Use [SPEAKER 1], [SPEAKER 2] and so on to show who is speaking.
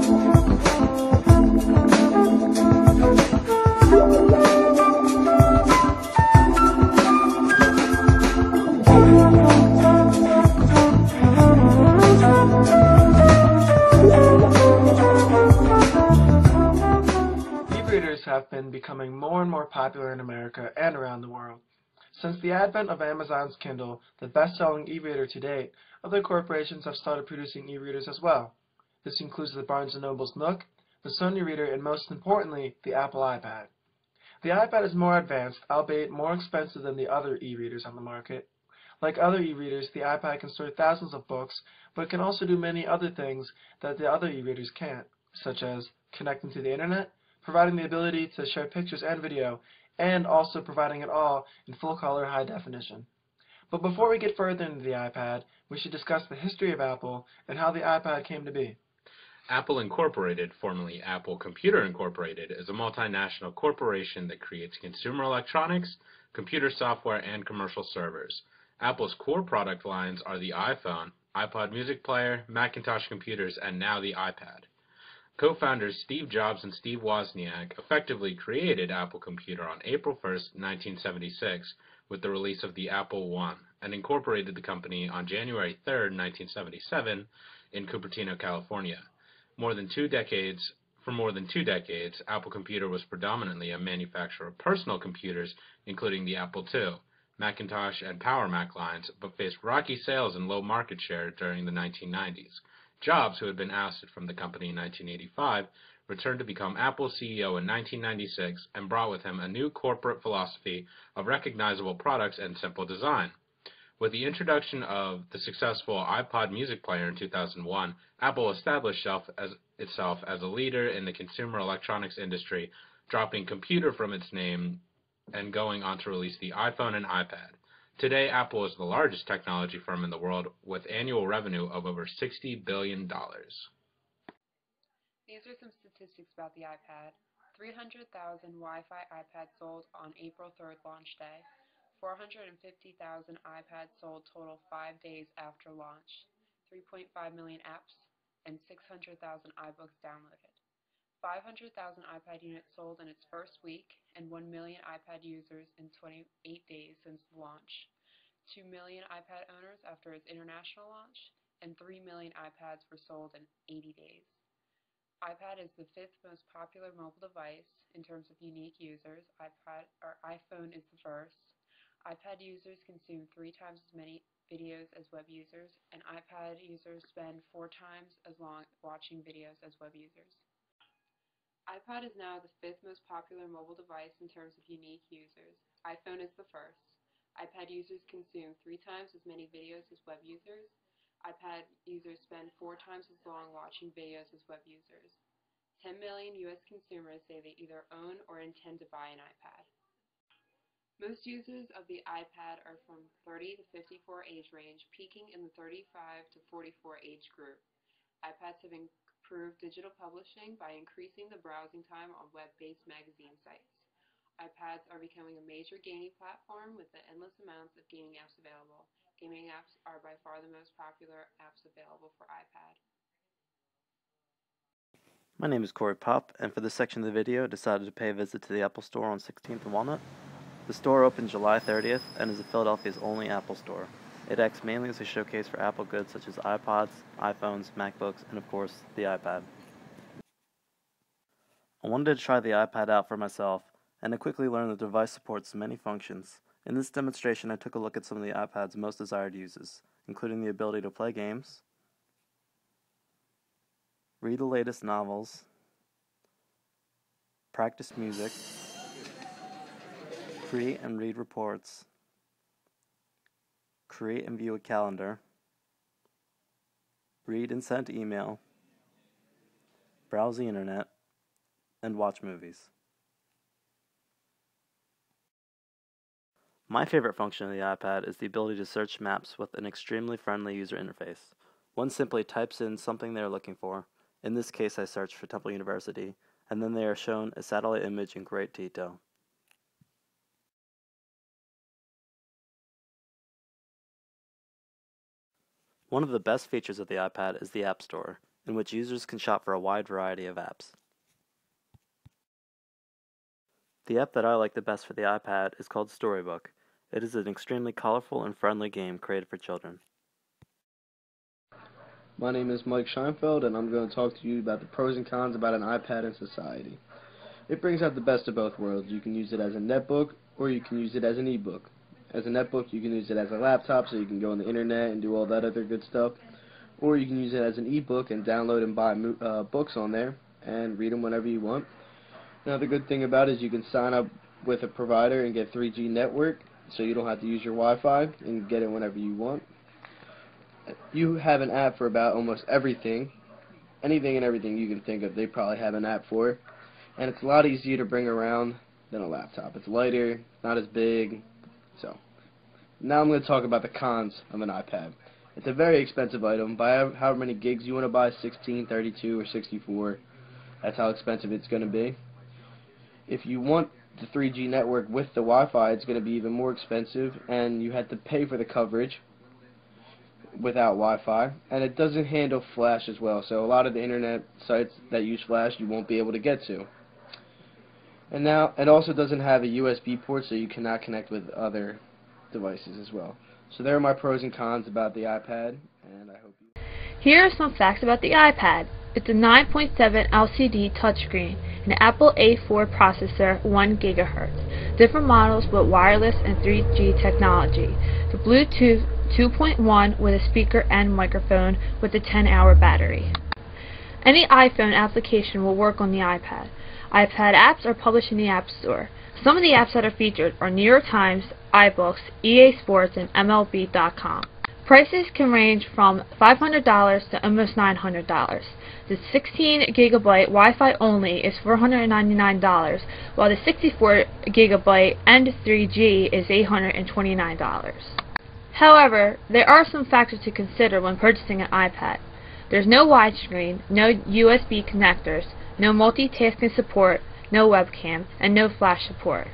[SPEAKER 1] E-readers have been becoming more and more popular in America and around the world. Since the advent of Amazon's Kindle, the best-selling e-reader to date, other corporations have started producing e-readers as well. This includes the Barnes & Noble's Nook, the Sony Reader, and most importantly, the Apple iPad. The iPad is more advanced, albeit more expensive than the other e-readers on the market. Like other e-readers, the iPad can store thousands of books, but it can also do many other things that the other e-readers can't, such as connecting to the internet, providing the ability to share pictures and video, and also providing it all in full color high definition. But before we get further into the iPad, we should discuss the history of Apple and how the iPad came to be.
[SPEAKER 2] Apple Incorporated, formerly Apple Computer Incorporated, is a multinational corporation that creates consumer electronics, computer software, and commercial servers. Apple's core product lines are the iPhone, iPod music player, Macintosh computers, and now the iPad. Co-founders Steve Jobs and Steve Wozniak effectively created Apple Computer on April 1, 1976, with the release of the Apple I, and incorporated the company on January 3, 1977, in Cupertino, California. For more than 2 decades, Apple Computer was predominantly a manufacturer of personal computers, including the Apple II, Macintosh, and Power Mac lines, but faced rocky sales and low market share during the 1990s. Jobs, who had been ousted from the company in 1985, returned to become Apple's CEO in 1996 and brought with him a new corporate philosophy of recognizable products and simple design. With the introduction of the successful iPod music player in 2001, Apple established itself as a leader in the consumer electronics industry, dropping computer from its name and going on to release the iPhone and iPad. Today, Apple is the largest technology firm in the world with annual revenue of over $60 billion.
[SPEAKER 3] These are some statistics about the iPad. 300,000 Wi-Fi iPads sold on April 3rd launch day. 450,000 iPads sold total 5 days after launch. 3.5 million apps and 600,000 iBooks downloaded. 500,000 iPad units sold in its first week, and 1 million iPad users in 28 days since the launch. 2 million iPad owners after its international launch, and 3 million iPads were sold in 80 days. iPad is the 5th most popular mobile device in terms of unique users. iPhone is the first. iPad users consume 3 times as many videos as web users, and iPad users spend 4 times as long watching videos as web users. iPod is now the 5th most popular mobile device in terms of unique users. iPhone is the first. iPad users consume 3 times as many videos as web users. iPad users spend 4 times as long watching videos as web users. 10 million U.S. consumers say they either own or intend to buy an iPad. Most users of the iPad are from 30 to 54 age range, peaking in the 35 to 44 age group. iPads have improved digital publishing by increasing the browsing time on web-based magazine sites. iPads are becoming a major gaming platform with the endless amounts of gaming apps available. Gaming apps are by far the most popular apps available for iPad.
[SPEAKER 4] My name is Cory Popp, and for this section of the video, I decided to pay a visit to the Apple Store on 16th and Walnut. The store opened July 30th and is Philadelphia's only Apple store. It acts mainly as a showcase for Apple goods such as iPods, iPhones, MacBooks, and of course, the iPad. I wanted to try the iPad out for myself, and I quickly learned the device supports many functions. In this demonstration, I took a look at some of the iPad's most desired uses, including the ability to play games, read the latest novels, practice music, create and read reports, create and view a calendar, read and send email, browse the internet, and watch movies. My favorite function of the iPad is the ability to search maps with an extremely friendly user interface. One simply types in something they are looking for. In this case, I searched for Temple University, and then they are shown a satellite image in great detail. One of the best features of the iPad is the App Store. in which users can shop for a wide variety of apps. The app that I like the best for the iPad is called Storybook. It is an extremely colorful and friendly game created for children.
[SPEAKER 5] My name is Mike Shinefeld, and I'm going to talk to you about the pros and cons about an iPad in society. It brings out the best of both worlds. You can use it as a netbook, or you can use it as an ebook. As a netbook, you can use it as a laptop, so you can go on the internet and do all that other good stuff. Or you can use it as an ebook and download and buy books on there and read them whenever you want. Another good thing about it is you can sign up with a provider and get 3G network, so you don't have to use your Wi-Fi and get it whenever you want. You have an app for about almost everything. Anything and everything you can think of, they probably have an app for. And it's a lot easier to bring around than a laptop. It's lighter, not as big. So, now I'm going to talk about the cons of an iPad. It's a very expensive item. Buy however many gigs you want to buy, 16, 32, or 64. That's how expensive it's going to be. If you want the 3G network with the Wi-Fi, it's going to be even more expensive, and you have to pay for the coverage without Wi-Fi, and it doesn't handle Flash as well, so a lot of the internet sites that use Flash you won't be able to get to. And now it also doesn't have a USB port, so you cannot connect with other devices as well. So there are my pros and cons about the iPad, and I hope you...
[SPEAKER 6] Here are some facts about the iPad. It's a 9.7 LCD touchscreen, an Apple A4 processor, 1 GHz, different models with wireless and 3G technology, the Bluetooth 2.1 with a speaker and microphone with a 10-hour battery. Any iPhone application will work on the iPad. iPad apps are published in the App Store. Some of the apps that are featured are New York Times, iBooks, EA Sports, and MLB.com. Prices can range from $500 to almost $900. The 16 GB Wi-Fi only is $499, while the 64 GB and 3G is $829. However, there are some factors to consider when purchasing an iPad. There's no widescreen, no USB connectors, no multitasking support, no webcam, and no flash support.